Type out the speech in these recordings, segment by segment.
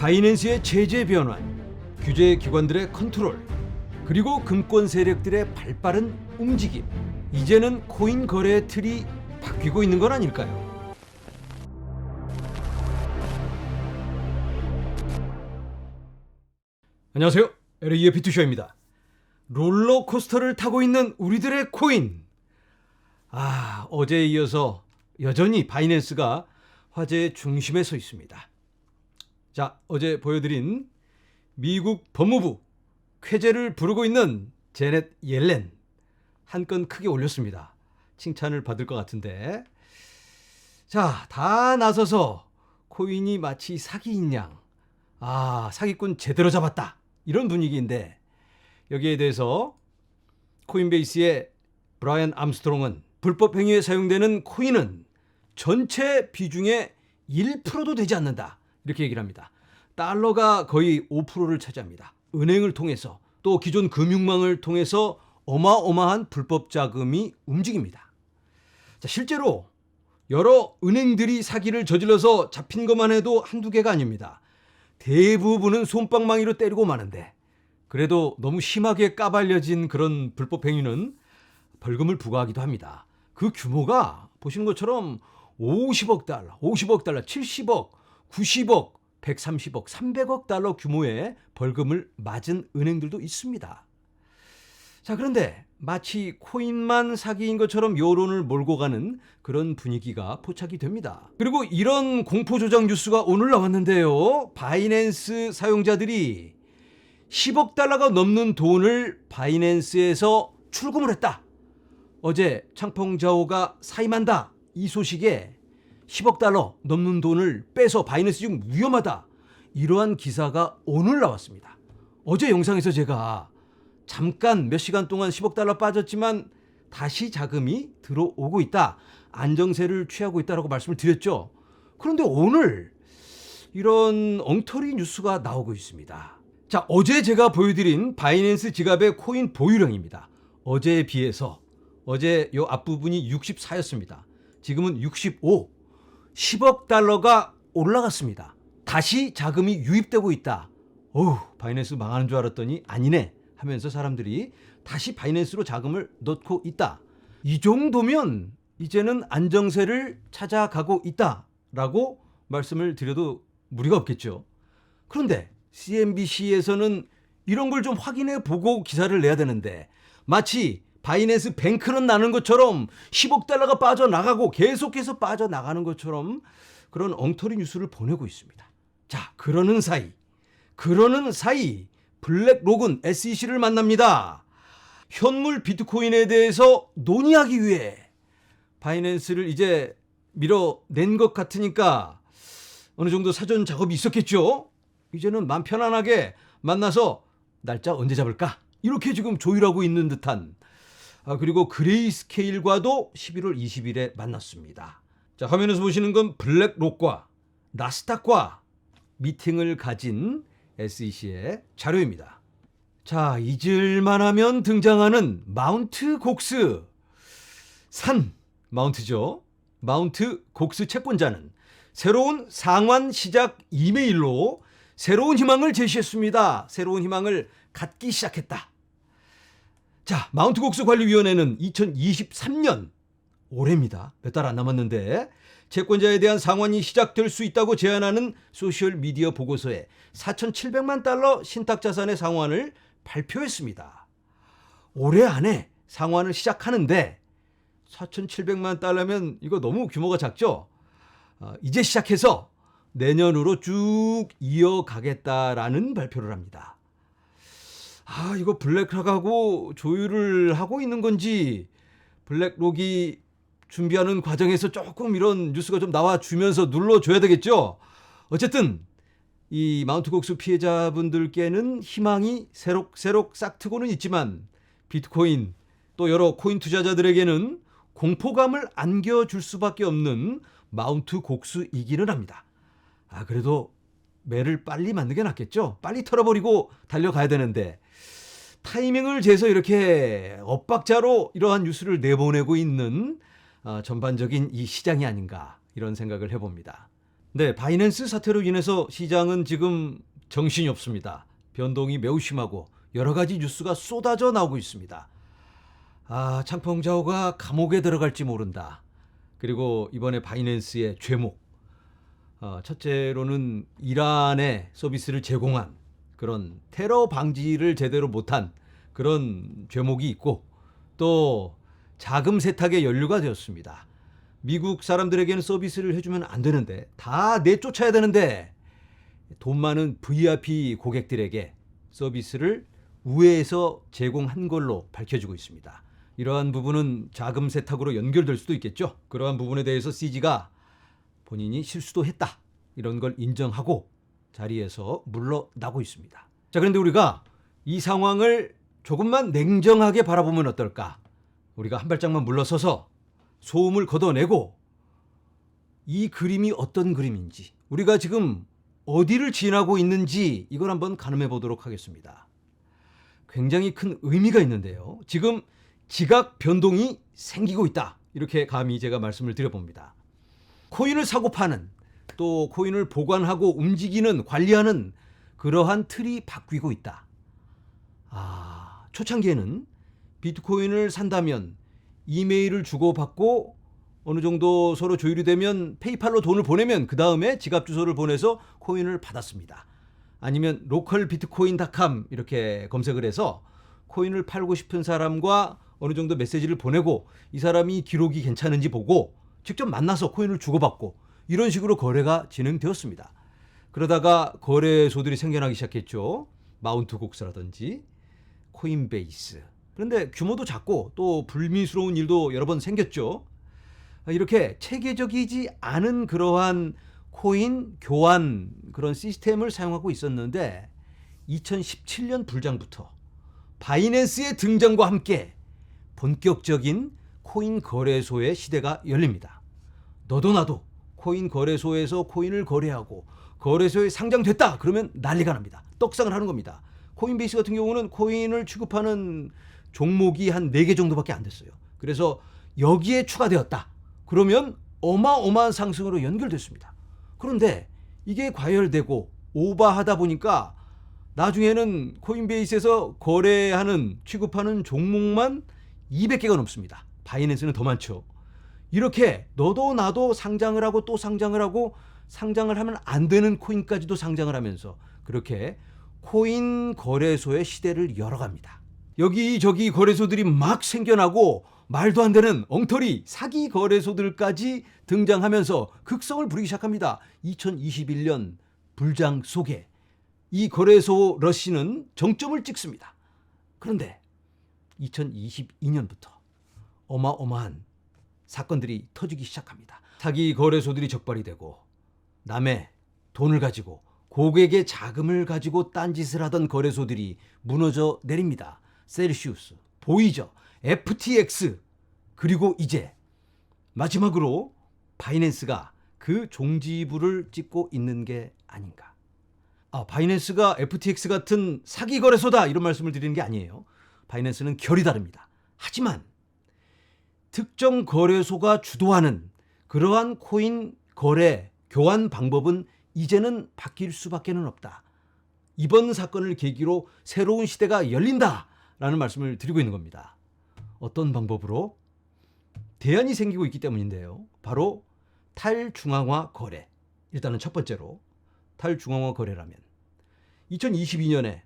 바이낸스의 제재 변환, 규제 기관들의 컨트롤, 그리고 금권 세력들의 발빠른 움직임. 이제는 코인 거래의 틀이 바뀌고 있는 건 아닐까요? 안녕하세요. LA의 비투쇼입니다. 롤러코스터를 타고 있는 우리들의 코인. 어제에 이어서 여전히 바이낸스가 화제의 중심에 서 있습니다. 자, 어제 보여드린 미국 법무부 쾌재를 부르고 있는 제넷 옐렌 한 건 크게 올렸습니다. 칭찬을 받을 것 같은데, 자, 다 나서서 코인이 마치 사기인 양, 사기꾼 제대로 잡았다, 이런 분위기인데, 여기에 대해서 코인베이스의 브라이언 암스트롱은 불법 행위에 사용되는 코인은 전체 비중의 1%도 되지 않는다, 이렇게 얘기를 합니다. 달러가 거의 5%를 차지합니다. 은행을 통해서, 또 기존 금융망을 통해서 어마어마한 불법 자금이 움직입니다. 자, 실제로 여러 은행들이 사기를 저질러서 잡힌 것만 해도 한두 개가 아닙니다. 대부분은 솜방망이로 때리고 마는데, 그래도 너무 심하게 까발려진 그런 불법 행위는 벌금을 부과하기도 합니다. 그 규모가 보시는 것처럼 50억 달러, 70억, 90억, 130억, 300억 달러 규모의 벌금을 맞은 은행들도 있습니다. 자, 그런데 마치 코인만 사기인 것처럼 여론을 몰고 가는 그런 분위기가 포착이 됩니다. 그리고 이런 공포조작 뉴스가 오늘 나왔는데요. 바이낸스 사용자들이 10억 달러가 넘는 돈을 바이낸스에서 출금을 했다. 어제 창펑자오가 사임한다, 이 소식에 10억 달러 넘는 돈을 빼서 바이낸스 지금 위험하다, 이러한 기사가 오늘 나왔습니다. 어제 영상에서 제가 잠깐 몇 시간 동안 10억 달러 빠졌지만 다시 자금이 들어오고 있다, 안정세를 취하고 있다라고 말씀을 드렸죠. 그런데 오늘 이런 엉터리 뉴스가 나오고 있습니다. 자, 어제 제가 보여드린 바이낸스 지갑의 코인 보유량입니다. 어제에 비해서 어제 요 앞부분이 64였습니다. 지금은 65, 10억 달러가 올라갔습니다. 다시 자금이 유입되고 있다. 바이낸스 망하는 줄 알았더니 아니네 하면서 사람들이 다시 바이낸스로 자금을 넣고 있다. 이 정도면 이제는 안정세를 찾아가고 있다라고 말씀을 드려도 무리가 없겠죠. 그런데 CNBC에서는 이런 걸 좀 확인해 보고 기사를 내야 되는데, 마치 바이낸스 뱅크런 나는 것처럼 10억 달러가 빠져나가고 계속해서 빠져나가는 것처럼 그런 엉터리 뉴스를 보내고 있습니다. 자, 그러는 사이 블랙록은 SEC를 만납니다. 현물 비트코인에 대해서 논의하기 위해 바이낸스를 이제 밀어낸 것 같으니까 어느 정도 사전 작업이 있었겠죠. 이제는 마음 편안하게 만나서 날짜 언제 잡을까, 이렇게 지금 조율하고 있는 듯한. 그리고 그레이스케일과도 11월 20일에 만났습니다. 자, 화면에서 보시는 건 블랙록과 나스닥과 미팅을 가진 SEC의 자료입니다. 자, 잊을만하면 등장하는 마운트 곡스. 마운트죠. 마운트 곡스 채권자는 새로운 상환 시작 이메일로 새로운 희망을 제시했습니다. 새로운 희망을 갖기 시작했다. 자, 마운트 곡스 관리위원회는 2023년, 올해입니다. 몇 달 안 남았는데, 채권자에 대한 상환이 시작될 수 있다고 제안하는 소셜미디어 보고서에 4,700만 달러 신탁자산의 상환을 발표했습니다. 올해 안에 상환을 시작하는데 4,700만 달러면 이거 너무 규모가 작죠? 이제 시작해서 내년으로 쭉 이어가겠다라는 발표를 합니다. 이거 블랙록하고 조율을 하고 있는 건지, 블랙록이 준비하는 과정에서 조금 이런 뉴스가 좀 나와주면서 눌러줘야 되겠죠. 어쨌든 이 마운트 곡스 피해자분들께는 희망이 새록새록 싹트고는 있지만, 비트코인 또 여러 코인 투자자들에게는 공포감을 안겨줄 수밖에 없는 마운트 곡스이기는 합니다. 그래도 매를 빨리 맞는 게 낫겠죠. 빨리 털어버리고 달려가야 되는데, 타이밍을 재서 이렇게 엇박자로 이러한 뉴스를 내보내고 있는 전반적인 이 시장이 아닌가, 이런 생각을 해봅니다. 네, 바이낸스 사태로 인해서 시장은 지금 정신이 없습니다. 변동이 매우 심하고 여러 가지 뉴스가 쏟아져 나오고 있습니다. 창펑자오가 감옥에 들어갈지 모른다. 그리고 이번에 바이낸스의 죄목. 첫째로는 이란에 서비스를 제공한 그런 테러 방지를 제대로 못한 그런 죄목이 있고, 또 자금 세탁에 연루가 되었습니다. 미국 사람들에게는 서비스를 해주면 안 되는데, 다 내쫓아야 되는데 돈 많은 VIP 고객들에게 서비스를 우회해서 제공한 걸로 밝혀지고 있습니다. 이러한 부분은 자금 세탁으로 연결될 수도 있겠죠. 그러한 부분에 대해서 CG가 본인이 실수도 했다, 이런 걸 인정하고 자리에서 물러나고 있습니다. 자, 그런데 우리가 이 상황을 조금만 냉정하게 바라보면 어떨까? 우리가 한 발짝만 물러서서 소음을 걷어내고 이 그림이 어떤 그림인지, 우리가 지금 어디를 지나고 있는지 이걸 한번 가늠해 보도록 하겠습니다. 굉장히 큰 의미가 있는데요. 지금 지각 변동이 생기고 있다, 이렇게 감히 제가 말씀을 드려봅니다. 코인을 사고 파는, 또 코인을 보관하고 움직이는, 관리하는 그러한 틀이 바뀌고 있다. 초창기에는 비트코인을 산다면 이메일을 주고받고 어느 정도 서로 조율이 되면 페이팔로 돈을 보내면 그 다음에 지갑 주소를 보내서 코인을 받았습니다. 아니면 localbitcoin.com 이렇게 검색을 해서 코인을 팔고 싶은 사람과 어느 정도 메시지를 보내고 이 사람이 기록이 괜찮은지 보고 직접 만나서 코인을 주고받고, 이런 식으로 거래가 진행되었습니다. 그러다가 거래소들이 생겨나기 시작했죠. 마운트곡스라든지 코인베이스. 그런데 규모도 작고 또 불미스러운 일도 여러 번 생겼죠. 이렇게 체계적이지 않은 그러한 코인 교환 그런 시스템을 사용하고 있었는데, 2017년 불장부터 바이낸스의 등장과 함께 본격적인 코인 거래소의 시대가 열립니다. 너도 나도 코인 거래소에서 코인을 거래하고 거래소에 상장됐다 그러면 난리가 납니다. 떡상을 하는 겁니다. 코인베이스 같은 경우는 코인을 취급하는 종목이 한 4개 정도밖에 안 됐어요. 그래서 여기에 추가되었다 그러면 어마어마한 상승으로 연결됐습니다. 그런데 이게 과열되고 오버하다 보니까 나중에는 코인베이스에서 거래하는, 취급하는 종목만 200개가 넘습니다. 바이낸스는 더 많죠. 이렇게 너도 나도 상장을 하고 또 상장을 하고, 상장을 하면 안 되는 코인까지도 상장을 하면서 그렇게 코인 거래소의 시대를 열어갑니다. 여기저기 거래소들이 막 생겨나고 말도 안 되는 엉터리 사기 거래소들까지 등장하면서 극성을 부리기 시작합니다. 2021년 불장 속에 이 거래소 러시는 정점을 찍습니다. 그런데 2022년부터 어마어마한 사건들이 터지기 시작합니다. 사기 거래소들이 적발이 되고, 남의 돈을 가지고 고객의 자금을 가지고 딴짓을 하던 거래소들이 무너져 내립니다. 셀시우스, 보이저, FTX, 그리고 이제 마지막으로 바이낸스가 그 종지부를 찍고 있는 게 아닌가. 바이낸스가 FTX 같은 사기 거래소다 이런 말씀을 드리는 게 아니에요. 바이낸스는 결이 다릅니다. 하지만 특정 거래소가 주도하는 그러한 코인 거래 교환 방법은 이제는 바뀔 수밖에 없다. 이번 사건을 계기로 새로운 시대가 열린다라는 말씀을 드리고 있는 겁니다. 어떤 방법으로? 대안이 생기고 있기 때문인데요. 바로 탈중앙화 거래. 일단은 첫 번째로 탈중앙화 거래라면 2022년에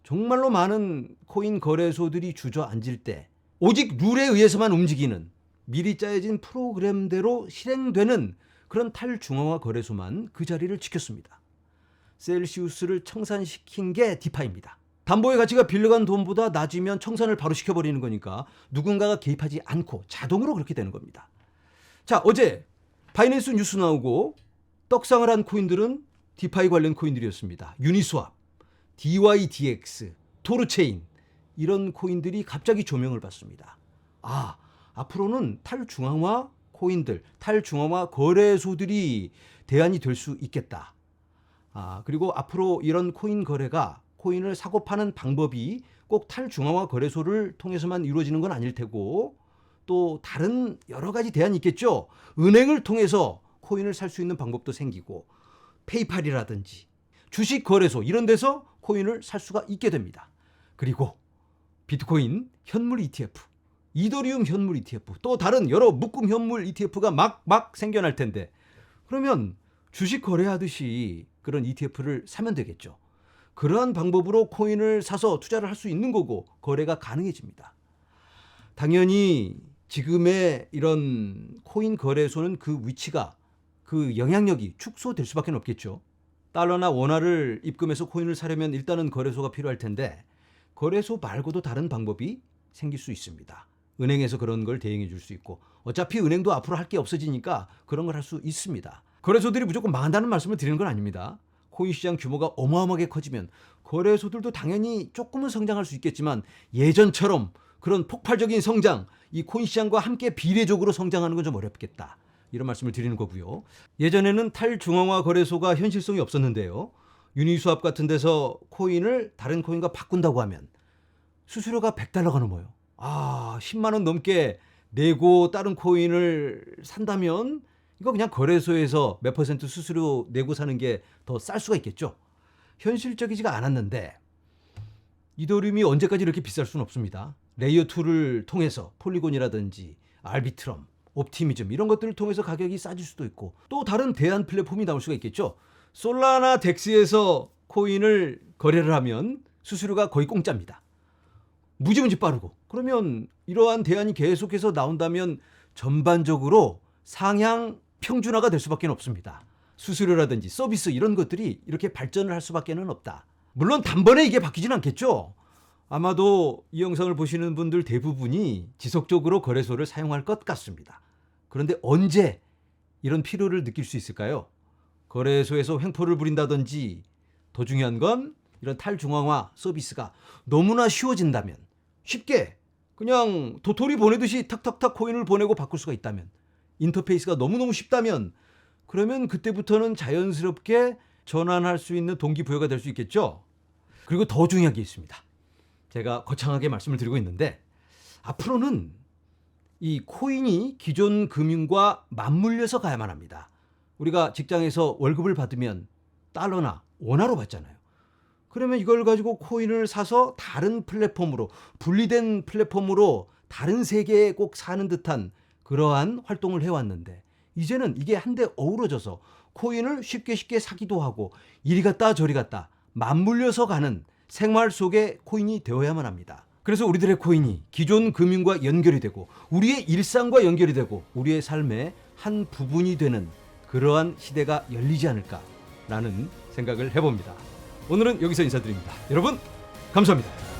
정말로 많은 코인 거래소들이 주저앉을 때 오직 룰에 의해서만 움직이는, 미리 짜여진 프로그램대로 실행되는 그런 탈중앙화 거래소만 그 자리를 지켰습니다. 셀시우스를 청산시킨 게 디파이입니다. 담보의 가치가 빌려간 돈보다 낮으면 청산을 바로 시켜버리는 거니까 누군가가 개입하지 않고 자동으로 그렇게 되는 겁니다. 자, 어제 바이낸스 뉴스 나오고 떡상을 한 코인들은 디파이 관련 코인들이었습니다. 유니스왑, DYDX, 토르체인, 이런 코인들이 갑자기 조명을 받습니다. 앞으로는 탈중앙화 코인들, 탈중앙화 거래소들이 대안이 될 수 있겠다. 그리고 앞으로 이런 코인 거래가, 코인을 사고 파는 방법이 꼭 탈중앙화 거래소를 통해서만 이루어지는 건 아닐 테고, 또 다른 여러 가지 대안이 있겠죠. 은행을 통해서 코인을 살 수 있는 방법도 생기고 페이팔이라든지 주식 거래소 이런 데서 코인을 살 수가 있게 됩니다. 그리고 비트코인 현물 ETF, 이더리움 현물 ETF, 또 다른 여러 묶음 현물 ETF가 막 생겨날 텐데 그러면 주식 거래하듯이 그런 ETF를 사면 되겠죠. 그러한 방법으로 코인을 사서 투자를 할 수 있는 거고 거래가 가능해집니다. 당연히 지금의 이런 코인 거래소는 그 위치가 그 영향력이 축소될 수밖에 없겠죠. 달러나 원화를 입금해서 코인을 사려면 일단은 거래소가 필요할 텐데 거래소 말고도 다른 방법이 생길 수 있습니다. 은행에서 그런 걸 대행해 줄 수 있고 어차피 은행도 앞으로 할 게 없어지니까 그런 걸 할 수 있습니다. 거래소들이 무조건 망한다는 말씀을 드리는 건 아닙니다. 코인 시장 규모가 어마어마하게 커지면 거래소들도 당연히 조금은 성장할 수 있겠지만 예전처럼 그런 폭발적인 성장, 이 코인 시장과 함께 비례적으로 성장하는 건 좀 어렵겠다. 이런 말씀을 드리는 거고요. 예전에는 탈중앙화 거래소가 현실성이 없었는데요. 유니스왑 같은 데서 코인을 다른 코인과 바꾼다고 하면 수수료가 $100가 넘어요. 10만 원 넘게 내고 다른 코인을 산다면 이거 그냥 거래소에서 몇 % 수수료 내고 사는 게 더 쌀 수가 있겠죠. 현실적이지가 않았는데 이더리움이 언제까지 이렇게 비쌀 수는 없습니다. 레이어 2를 통해서 폴리곤이라든지 알비트럼, 옵티미즘 이런 것들을 통해서 가격이 싸질 수도 있고 또 다른 대안 플랫폼이 나올 수가 있겠죠. 솔라나 덱스에서 코인을 거래를 하면 수수료가 거의 공짜입니다. 무지무지 빠르고 그러면 이러한 대안이 계속해서 나온다면 전반적으로 상향 평준화가 될 수밖에 없습니다. 수수료라든지 서비스 이런 것들이 이렇게 발전을 할 수밖에 없다. 물론 단번에 이게 바뀌진 않겠죠. 아마도 이 영상을 보시는 분들 대부분이 지속적으로 거래소를 사용할 것 같습니다. 그런데 언제 이런 필요를 느낄 수 있을까요? 거래소에서 횡포를 부린다든지 더 중요한 건 이런 탈중앙화 서비스가 너무나 쉬워진다면 쉽게 그냥 도토리 보내듯이 탁탁탁 코인을 보내고 바꿀 수가 있다면 인터페이스가 너무너무 쉽다면 그러면 그때부터는 자연스럽게 전환할 수 있는 동기부여가 될 수 있겠죠. 그리고 더 중요한 게 있습니다. 제가 거창하게 말씀을 드리고 있는데 앞으로는 이 코인이 기존 금융과 맞물려서 가야만 합니다. 우리가 직장에서 월급을 받으면 달러나 원화로 받잖아요. 그러면 이걸 가지고 코인을 사서 다른 플랫폼으로 분리된 플랫폼으로 다른 세계에 꼭 사는 듯한 그러한 활동을 해왔는데 이제는 이게 한데 어우러져서 코인을 쉽게 사기도 하고 이리 갔다 저리 갔다 맞물려서 가는 생활 속의 코인이 되어야만 합니다. 그래서 우리들의 코인이 기존 금융과 연결이 되고 우리의 일상과 연결이 되고 우리의 삶의 한 부분이 되는 그러한 시대가 열리지 않을까라는 생각을 해봅니다. 오늘은 여기서 인사드립니다. 여러분 감사합니다.